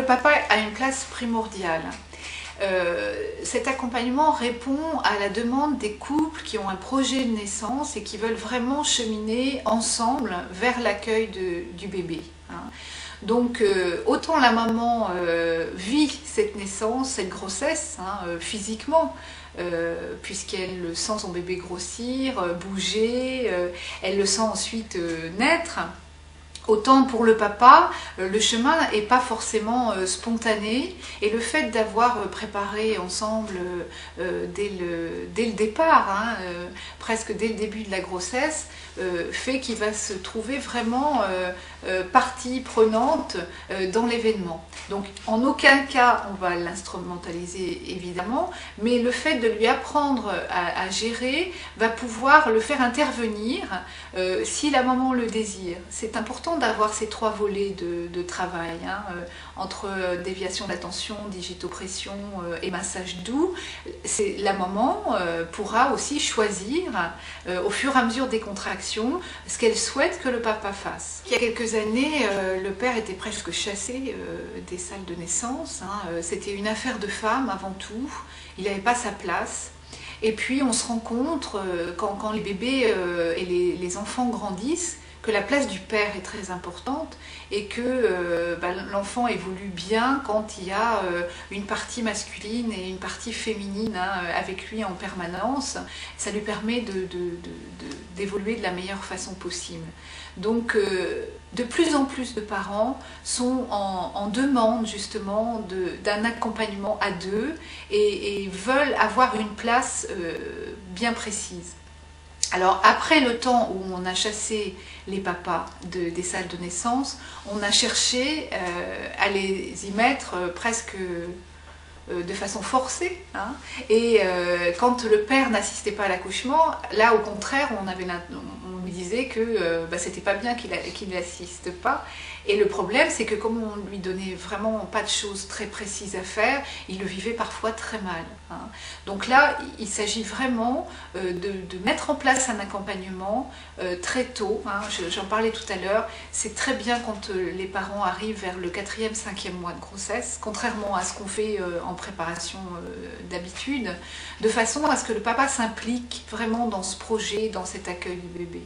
papa a une place primordiale. Cet accompagnement répond à la demande des couples qui ont un projet de naissance et qui veulent vraiment cheminer ensemble vers l'accueil du bébé. Donc autant la maman vit cette naissance, cette grossesse physiquement, puisqu'elle sent son bébé grossir, bouger, elle le sent ensuite naître. Autant pour le papa, le chemin n'est pas forcément spontané, et le fait d'avoir préparé ensemble dès le départ, presque dès le début de la grossesse, fait qu'il va se trouver vraiment partie prenante dans l'événement. Donc en aucun cas on va l'instrumentaliser évidemment, mais le fait de lui apprendre à gérer va pouvoir le faire intervenir si la maman le désire. C'est important d'avoir ces trois volets de travail, entre déviation d'attention, digitopression et massage doux. La maman pourra aussi choisir au fur et à mesure des contractions ce qu'elle souhaite que le papa fasse. Il y a quelques années, le père était presque chassé des salles de naissance. C'était une affaire de femme avant tout, il n'avait pas sa place. Et puis on se rencontre quand les bébés et les enfants grandissent, que la place du père est très importante et que l'enfant évolue bien quand il y a une partie masculine et une partie féminine avec lui en permanence. Ça lui permet d'évoluer de la meilleure façon possible. Donc de plus en plus de parents sont en demande justement d'un accompagnement à deux et veulent avoir une place bien précise. Alors après le temps où on a chassé les papas des salles de naissance, on a cherché à les y mettre presque de façon forcée. Et quand le père n'assistait pas à l'accouchement, là au contraire on lui disait que c'était pas bien qu'il n'assiste pas. Et le problème, c'est que comme on lui donnait vraiment pas de choses très précises à faire, il le vivait parfois très mal. Donc là, il s'agit vraiment de mettre en place un accompagnement très tôt. J'en parlais tout à l'heure, c'est très bien quand les parents arrivent vers le 4e, 5e mois de grossesse, contrairement à ce qu'on fait en préparation d'habitude, de façon à ce que le papa s'implique vraiment dans ce projet, dans cet accueil du bébé.